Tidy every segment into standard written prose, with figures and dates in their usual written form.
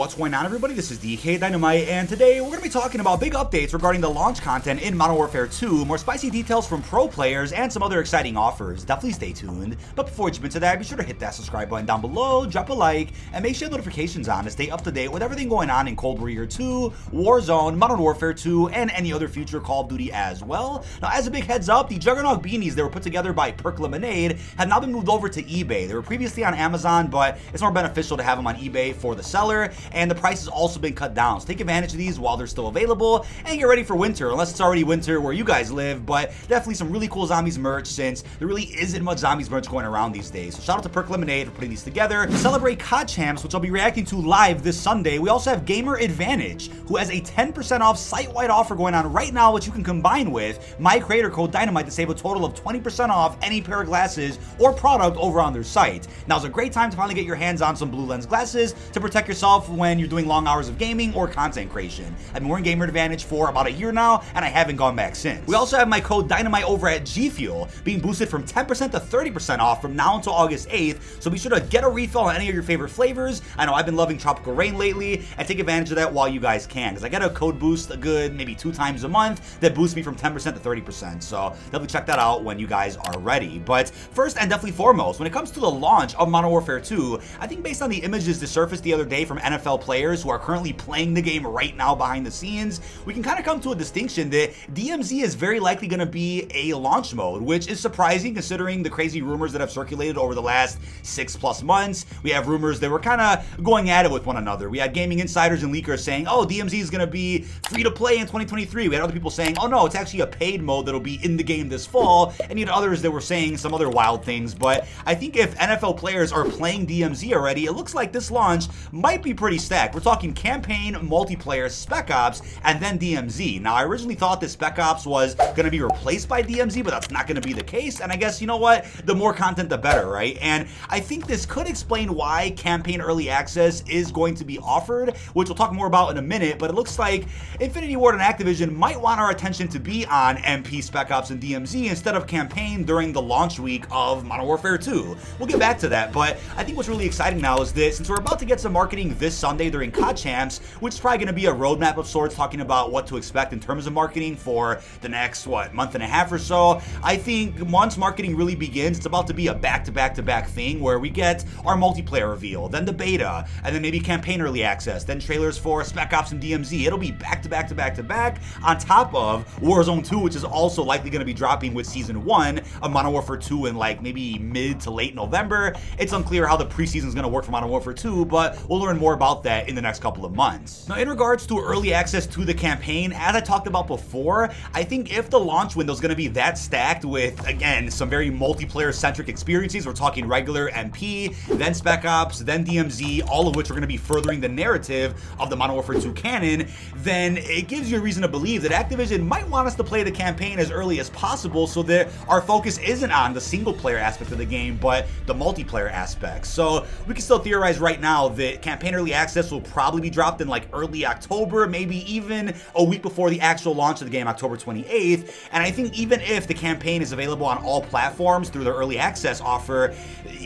What's going on, everybody? This is dkdynamite, and today we're going to be talking about big updates regarding the launch content in Modern Warfare 2, more spicy details from pro players, and some other exciting offers. Definitely stay tuned. But before we jump into that, be sure to hit that subscribe button down below, drop a like, and make sure notifications on to stay up to date with everything going on in Cold War 2, Warzone, Modern Warfare 2, and any other future Call of Duty as well. Now, as a big heads up, the Juggernaut beanies that were put together by Perk Lemonade have now been moved over to eBay. They were previously on Amazon, but it's more beneficial to have them on eBay for the seller, and the price has also been cut down. So take advantage of these while they're still available and get ready for winter, unless it's already winter where you guys live. But definitely some really cool zombies merch, since there really isn't much zombies merch going around these days. So shout out to Perk Lemonade for putting these together to celebrate COD Champs, which I'll be reacting to live this Sunday. We also have Gamer Advantage, who has a 10% off site-wide offer going on right now, which you can combine with my creator code Dynamite to save a total of 20% off any pair of glasses or product over on their site. Now is a great time to finally get your hands on some blue lens glasses to protect yourself when you're doing long hours of gaming or content creation. I've been wearing Gamer Advantage for about a year now, and I haven't gone back since. We also have my code Dynamite over at Gfuel, being boosted from 10% to 30% off from now until August 8th, so be sure to get a refill on any of your favorite flavors. I know I've been loving Tropical Rain lately, and take advantage of that while you guys can, because I get a code boost a good maybe 2 times a month that boosts me from 10% to 30%, so definitely check that out when you guys are ready. But first and definitely foremost, when it comes to the launch of Modern Warfare 2, I think based on the images that surfaced the other day from NFL players who are currently playing the game right now behind the scenes, we can kind of come to a distinction that DMZ is very likely going to be a launch mode, which is surprising considering the crazy rumors that have circulated over the last 6+ months. We have rumors that were kind of going at it with one another. We had gaming insiders and leakers saying, oh, DMZ is going to be free to play in 2023. We had other people saying, oh no, it's actually a paid mode that'll be in the game this fall, and you had others that were saying some other wild things. But I think if NFL players are playing DMZ already, it looks like this launch might be pretty stacked. We're talking campaign, multiplayer, Spec Ops, and then DMZ. Now, I originally thought that Spec Ops was going to be replaced by DMZ, but that's not going to be the case. And I guess, you know what? The more content, the better, right? And I think this could explain why campaign early access is going to be offered, which we'll talk more about in a minute. But it looks like Infinity Ward and Activision might want our attention to be on MP, Spec Ops, and DMZ instead of campaign during the launch week of Modern Warfare 2. We'll get back to that, but I think what's really exciting now is that since we're about to get some marketing this Sunday during COD Champs, which is probably going to be a roadmap of sorts talking about what to expect in terms of marketing for the next, month and a half or so, I think once marketing really begins, it's about to be a back-to-back-to-back thing where we get our multiplayer reveal, then the beta, and then maybe campaign early access, then trailers for Spec Ops and DMZ. It'll be back-to-back-to-back-to-back on top of Warzone 2, which is also likely going to be dropping with Season 1 of Modern Warfare 2 in like maybe mid to late November. It's unclear how the preseason is going to work for Modern Warfare 2, but we'll learn more about that in the next couple of months. Now, in regards to early access to the campaign, as I talked about before, I think if the launch window is going to be that stacked with, again, some very multiplayer-centric experiences, we're talking regular MP, then Spec Ops, then DMZ, all of which are going to be furthering the narrative of the Modern Warfare 2 canon, then it gives you a reason to believe that Activision might want us to play the campaign as early as possible so that our focus isn't on the single-player aspect of the game, but the multiplayer aspect. So we can still theorize right now that campaign early access will probably be dropped in like early October, maybe even a week before the actual launch of the game, October 28th. And I think even if the campaign is available on all platforms through the early access offer,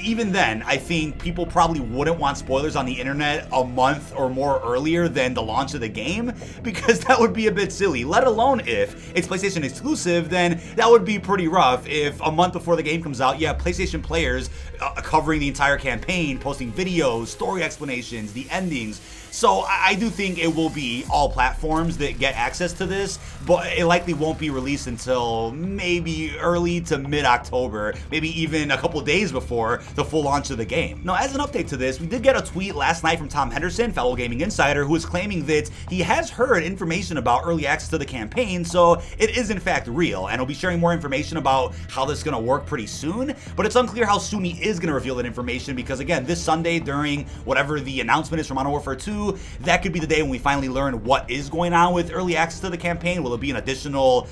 even then, I think people probably wouldn't want spoilers on the internet a month or more earlier than the launch of the game, because that would be a bit silly, let alone if it's PlayStation exclusive. Then that would be pretty rough if a month before the game comes out, you have PlayStation players covering the entire campaign, posting videos, story explanations, the endings. So I do think it will be all platforms that get access to this, but it likely won't be released until maybe early to mid-October, maybe even a couple days before the full launch of the game. Now, as an update to this, we did get a tweet last night from Tom Henderson, fellow gaming insider, who is claiming that he has heard information about early access to the campaign, so it is in fact real, and he'll be sharing more information about how this is going to work pretty soon, but it's unclear how soon he is going to reveal that information, because again, this Sunday during whatever the announcement is for Modern Warfare 2, that could be the day when we finally learn what is going on with early access to the campaign. Will it be an additional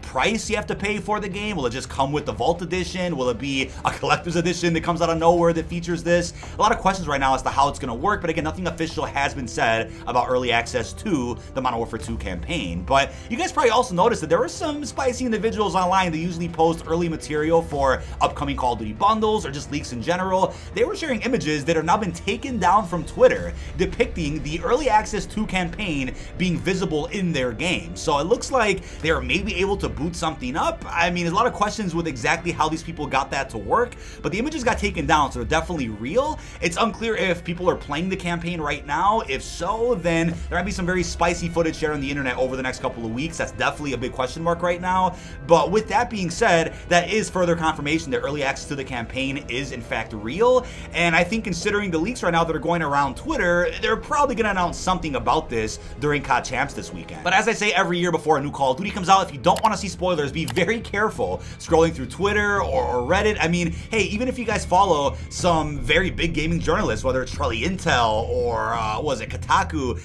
price you have to pay for the game? Will it just come with the Vault Edition? Will it be a collector's edition that comes out of nowhere that features this? A lot of questions right now as to how it's going to work, but again, nothing official has been said about early access to the Modern Warfare 2 campaign. But you guys probably also noticed that there were some spicy individuals online that usually post early material for upcoming Call of Duty bundles or just leaks in general. They were sharing images that have now been taken down from Twitter. depicting the Early Access 2 campaign being visible in their game. So it looks like they are maybe able to boot something up. I mean, there's a lot of questions with exactly how these people got that to work, but the images got taken down, so they're definitely real. It's unclear if people are playing the campaign right now. If so, then there might be some very spicy footage shared on the internet over the next couple of weeks. That's definitely a big question mark right now. But with that being said, that is further confirmation that Early Access to the campaign is in fact real. And I think considering the leaks right now that are going around Twitter, they're probably going to announce something about this during COD Champs this weekend. But as I say every year before a new Call of Duty comes out, if you don't want to see spoilers, be very careful scrolling through Twitter or Reddit. I mean, hey, even if you guys follow some very big gaming journalists, whether it's Charlie Intel or was it Kotaku,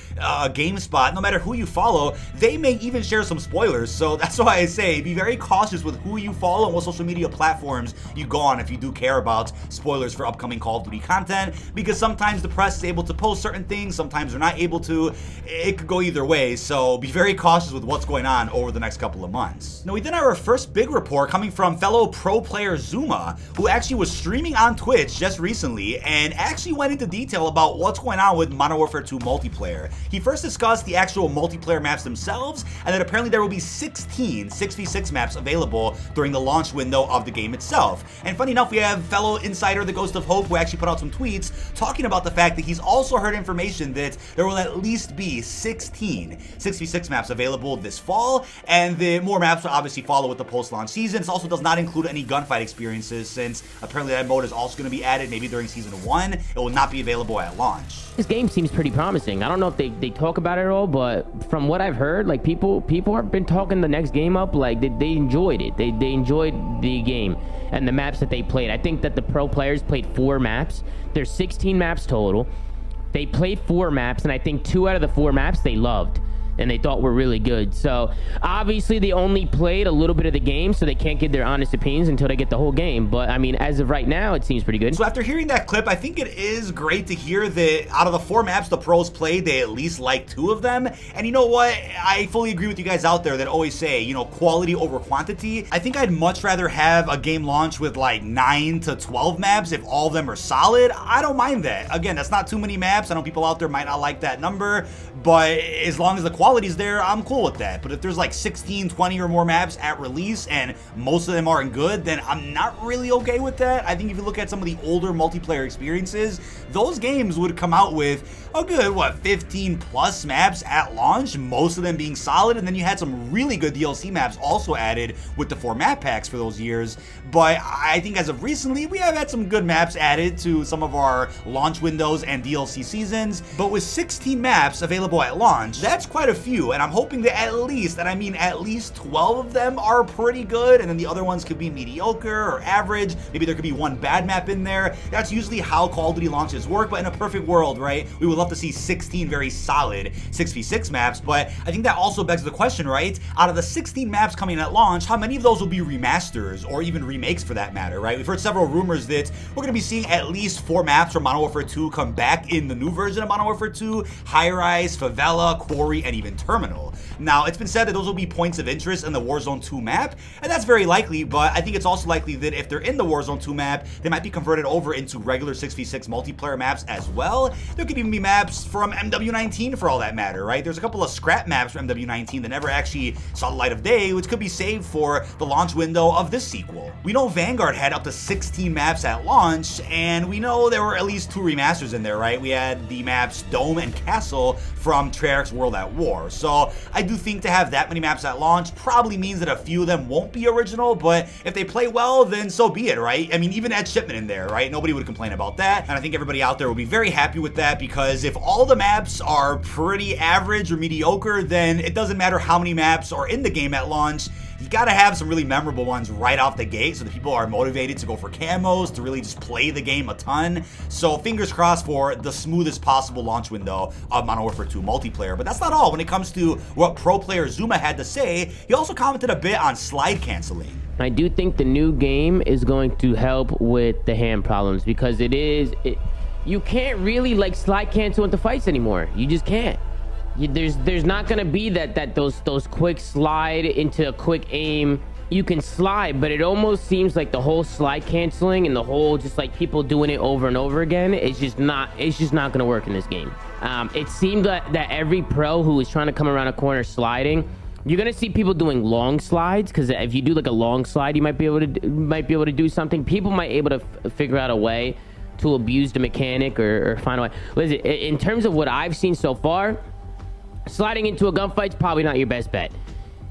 GameSpot, no matter who you follow, they may even share some spoilers. So that's why I say be very cautious with who you follow and what social media platforms you go on if you do care about spoilers for upcoming Call of Duty content, because sometimes the press is able to post certain things, sometimes they're not able to. It could go either way, so be very cautious with what's going on over the next couple of months. Now, we then have our first big report coming from fellow pro player Zuma, who actually was streaming on Twitch just recently and actually went into detail about what's going on with Modern Warfare 2 multiplayer. He first discussed the actual multiplayer maps themselves, and that apparently there will be 16 6v6 maps available during the launch window of the game itself. And funny enough, we have fellow insider The Ghost of Hope, who actually put out some tweets talking about the fact that he's also heard information that there will at least be 16 6v6 maps available this fall, and the more maps will obviously follow with the post-launch season. This also does not include any gunfight experiences, since apparently that mode is also going to be added maybe during Season 1. It will not be available at launch. This game seems pretty promising. I don't know if they talk about it at all, but from what I've heard, like people have been talking the next game up, like they enjoyed it. They enjoyed the game and the maps that they played. I think that the pro players played 4 maps. There's 16 maps total. They played 4 maps, and I think 2 out of the 4 maps they loved and they thought were really good. So obviously they only played a little bit of the game, so they can't give their honest opinions until they get the whole game. But I mean, as of right now, it seems pretty good. So after hearing that clip, I think it is great to hear that out of the 4 maps the pros played, they at least like 2 of them. And you know what? I fully agree with you guys out there that always say, you know, quality over quantity. I think I'd much rather have a game launch with like 9 to 12 maps if all of them are solid. I don't mind that. Again, that's not too many maps. I know people out there might not like that number, but as long as the quality's there, I'm cool with that. But if there's like 16, 20 or more maps at release and most of them aren't good, then I'm not really okay with that. I think if you look at some of the older multiplayer experiences, those games would come out with a good, 15 plus maps at launch, most of them being solid, and then you had some really good DLC maps also added with the 4 map packs for those years. But I think as of recently, we have had some good maps added to some of our launch windows and DLC seasons. But with 16 maps available at launch, that's quite a few, and I'm hoping that at least, and I mean at least 12 of them are pretty good, and then the other ones could be mediocre or average. Maybe there could be 1 bad map in there. That's usually how Call of Duty launches work, but in a perfect world, right, we would love to see 16 very solid 6v6 maps. But I think that also begs the question, right, out of the 16 maps coming at launch, how many of those will be remasters or even remakes for that matter, right? We've heard several rumors that we're going to be seeing at least 4 maps from Modern Warfare 2 come back in the new version of Modern Warfare 2, High Rise, Favela, Quarry, and even Terminal. Now, it's been said that those will be points of interest in the Warzone 2 map, and that's very likely, but I think it's also likely that if they're in the Warzone 2 map, they might be converted over into regular 6v6 multiplayer maps as well. There could even be maps from MW19 for all that matter, right? There's a couple of scrap maps from MW19 that never actually saw the light of day, which could be saved for the launch window of this sequel. We know Vanguard had up to 16 maps at launch, and we know there were at least 2 remasters in there, right? We had the maps Dome and Castle from Treyarch's World at War. So I do think to have that many maps at launch probably means that a few of them won't be original, but if they play well, then so be it, right? I mean, even add shipment in there, right? Nobody would complain about that, and I think everybody out there will be very happy with that, because if all the maps are pretty average or mediocre, then it doesn't matter how many maps are in the game at launch. You gotta have some really memorable ones right off the gate so that people are motivated to go for camos, to really just play the game a ton. So fingers crossed for the smoothest possible launch window of Modern Warfare 2 multiplayer. But that's not all. When it comes to what pro player Zuma had to say, he also commented a bit on slide canceling. I do think the new game is going to help with the hand problems, because you can't really like slide cancel into fights anymore. You just can't. There's not gonna be those quick slide into a quick aim you can slide, but it almost seems like the whole slide canceling and the whole just like people doing it over and over again is just not gonna work in this game. It seemed that every pro who was trying to come around a corner sliding, you're gonna see people doing long slides, because if you do like a long slide, you might be able to do something. People might be able to figure out a way to abuse the mechanic or find a way. Listen, in terms of what I've seen so far, sliding into a gunfight is probably not your best bet.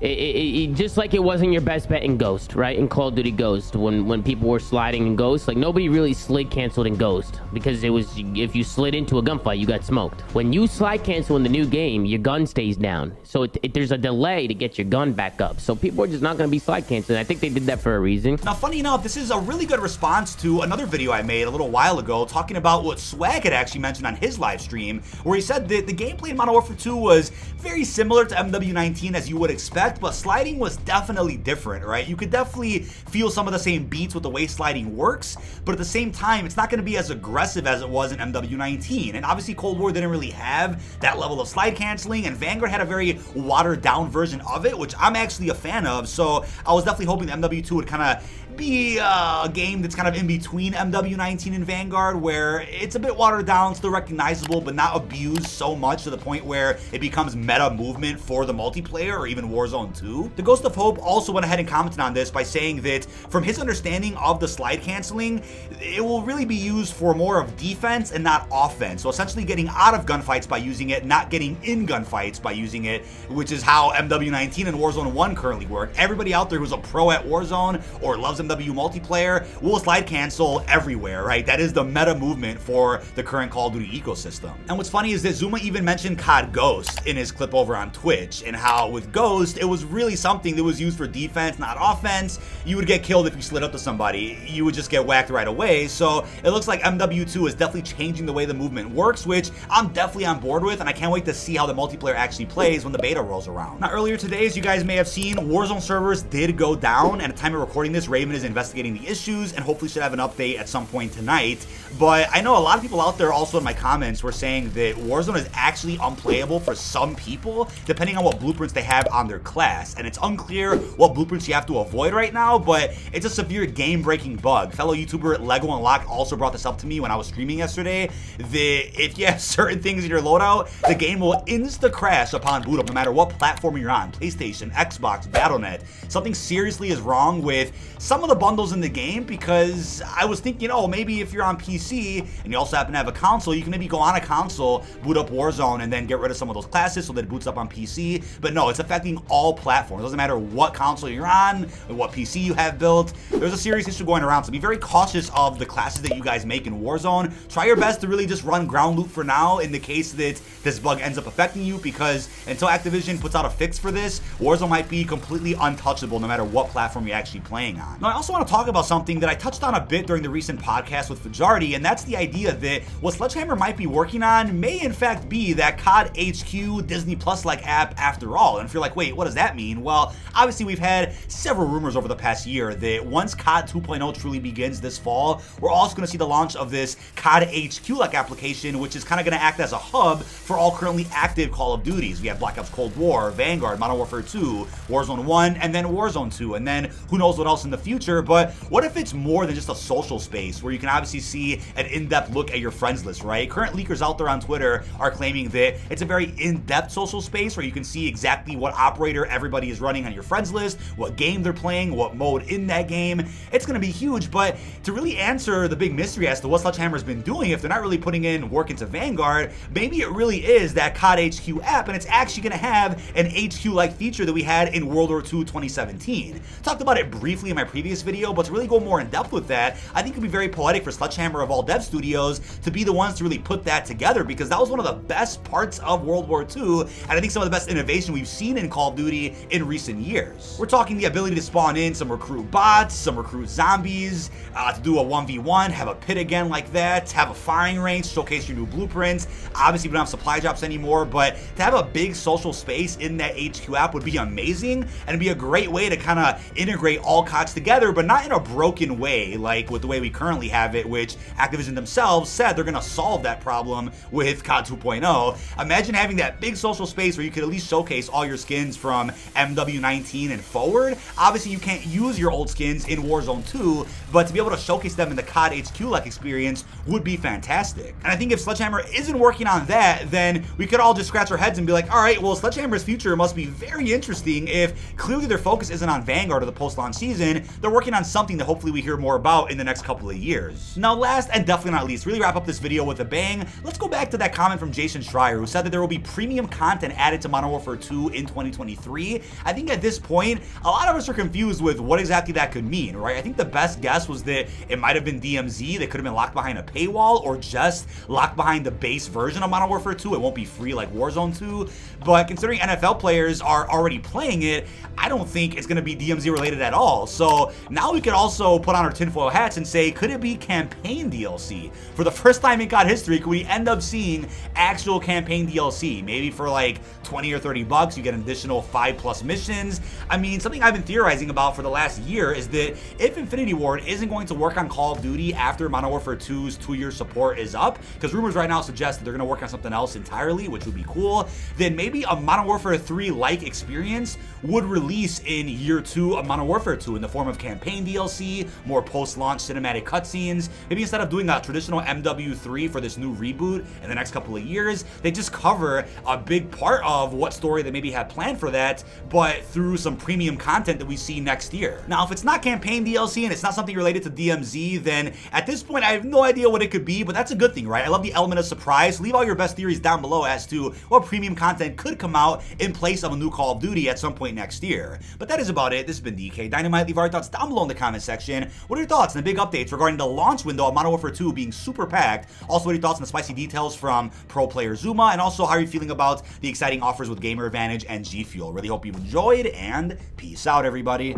It just like it wasn't your best bet in Ghost, right? In Call of Duty Ghost, when people were sliding in Ghost, like nobody really slid canceled in Ghost, because it was, if you slid into a gunfight, you got smoked. When you slide cancel in the new game, your gun stays down, so there's a delay to get your gun back up. So people are just not going to be slide canceling. I think they did that for a reason. Now, funny enough, this is a really good response to another video I made a little while ago talking about what Swag had actually mentioned on his live stream, where he said that the gameplay in Modern Warfare 2 was very similar to MW19 as you would expect, but sliding was definitely different, right? You could definitely feel some of the same beats with the way sliding works, but at the same time, it's not going to be as aggressive as it was in MW19. And obviously, Cold War didn't really have that level of slide canceling, and Vanguard had a very watered down version of it, which I'm actually a fan of. So I was definitely hoping that MW2 would kind of be a game that's kind of in between MW19 and Vanguard, where it's a bit watered down, still recognizable, but not abused so much to the point where it becomes meta movement for the multiplayer or even Warzone 2. The Ghost of Hope also went ahead and commented on this by saying that from his understanding of the slide canceling, it will really be used for more of defense and not offense. So essentially getting out of gunfights by using it, not getting in gunfights by using it, which is how MW19 and Warzone 1 currently work. Everybody out there who's a pro at Warzone or loves MW multiplayer will slide cancel everywhere, right? That is the meta movement for the current Call of Duty ecosystem. And what's funny is that Zuma even mentioned COD Ghost in his clip over on Twitch, and how with Ghost, it was really something that was used for defense, not offense. You would get killed if you slid up to somebody. You would just get whacked right away. So it looks like MW2 is definitely changing the way the movement works, which I'm definitely on board with, and I can't wait to see how the multiplayer actually plays when the beta rolls around. Now, earlier today, as you guys may have seen, Warzone servers did go down, and at the time of recording this, Raven is investigating the issues and hopefully should have an update at some point tonight. But I know a lot of people out there also in my comments were saying that Warzone is actually unplayable for some people, depending on what blueprints they have on their class. And it's unclear what blueprints you have to avoid right now, but it's a severe game-breaking bug. Fellow YouTuber Lego Unlocked also brought this up to me when I was streaming yesterday, that if you have certain things in your loadout, the game will insta-crash upon boot up, no matter what platform you're on, PlayStation, Xbox, Battle.net. Something seriously is wrong with some of the bundles in the game, because I was thinking, oh, maybe if you're on PC and you also happen to have a console, you can maybe go on a console, boot up Warzone, and then get rid of some of those classes so that it boots up on PC. But no, it's affecting all platforms. It doesn't matter what console you're on or what PC you have built. There's a serious issue going around, so be very cautious of the classes that you guys make in Warzone. Try your best to really just run ground loop for now in the case that this bug ends up affecting you, because until Activision puts out a fix for this, Warzone might be completely untouchable no matter what platform you're actually playing on. Now, I also want to talk about something that I touched on a bit during the recent podcast with Fajardi, and that's the idea that what Sledgehammer might be working on may in fact be that COD HQ Disney Plus-like app after all. And if you're like, wait, what does that mean? Well, obviously we've had several rumors over the past year that once COD 2.0 truly begins this fall, we're also going to see the launch of this COD HQ-like application, which is kind of going to act as a hub for all currently active Call of Duties. We have Black Ops Cold War, Vanguard, Modern Warfare 2, Warzone 1, and then Warzone 2, and then who knows what else in the future. But what if it's more than just a social space where you can obviously see an in-depth look at your friends list, right? Current leakers out there on Twitter are claiming that it's a very in-depth social space where you can see exactly what operator everybody is running on your friends list, what game they're playing, what mode in that game. It's going to be huge, but to really answer the big mystery as to what Sledgehammer's been doing, if they're not really putting in work into Vanguard, maybe it really is that COD HQ app, and it's actually going to have an HQ-like feature that we had in World War II 2017. Talked about it briefly in my previous video, but to really go more in depth with that, I think it would be very poetic for Sledgehammer of all dev studios to be the ones to really put that together, because that was one of the best parts of World War II, and I think some of the best innovation we've seen in Call of Duty in recent years. We're talking the ability to spawn in some recruit bots, some recruit zombies, to do a 1v1, have a pit again like that, have a firing range, showcase your new blueprints. Obviously we don't have supply drops anymore, but to have a big social space in that HQ app would be amazing, and it'd be a great way to kind of integrate all CODs together, but not in a broken way like with the way we currently have it, which Activision themselves said they're going to solve that problem with COD 2.0. Imagine having that big social space where you could at least showcase all your skins from from MW19 and forward. Obviously, you can't use your old skins in Warzone 2, but to be able to showcase them in the COD HQ experience would be fantastic. And I think if Sledgehammer isn't working on that, then we could all just scratch our heads and be like, all right, well, Sledgehammer's future must be very interesting if clearly their focus isn't on Vanguard or the post-launch season. They're working on something that hopefully we hear more about in the next couple of years. Now, last and definitely not least, really wrap up this video with a bang, let's go back to that comment from Jason Schreier, who said that there will be premium content added to Modern Warfare 2 in 2023. I think at this point, a lot of us are confused with what exactly that could mean, right? I think the best guess was that it might have been DMZ that could have been locked behind a paywall, or just locked behind the base version of Modern Warfare 2. It won't be free like Warzone 2, but considering NFL players are already playing it, I don't think it's going to be DMZ related at all. So now we could also put on our tinfoil hats and say, could it be campaign DLC? For the first time in COD history, could we end up seeing actual campaign DLC? Maybe for like 20 or 30 bucks, you get an additional 5+ missions. I mean, something I've been theorizing about for the last year is that if Infinity Ward isn't going to work on Call of Duty after Modern Warfare 2's 2-year support is up, because rumors right now suggest that they're going to work on something else entirely, which would be cool, then maybe a Modern Warfare 3-like experience would release in year 2 of Modern Warfare 2 in the form of campaign DLC, more post-launch cinematic cutscenes. Maybe instead of doing a traditional MW3 for this new reboot in the next couple of years, they just cover a big part of what story they maybe had planned for that, but through some premium content that we see next year. Now, if it's not campaign DLC and it's not something related to DMZ, then at this point, I have no idea what it could be, but that's a good thing, right? I love the element of surprise. Leave all your best theories down below as to what premium content could come out in place of a new Call of Duty at some point next year. But that is about it. This has been dkdynamite. Leave our thoughts down below in the comment section. What are your thoughts on the big updates regarding the launch window of Modern Warfare 2 being super packed? Also, what are your thoughts on the spicy details from pro player Zuma? And also, how are you feeling about the exciting offers with Gamer Advantage and Gfuel? Really hope you've enjoyed, and peace out, everybody.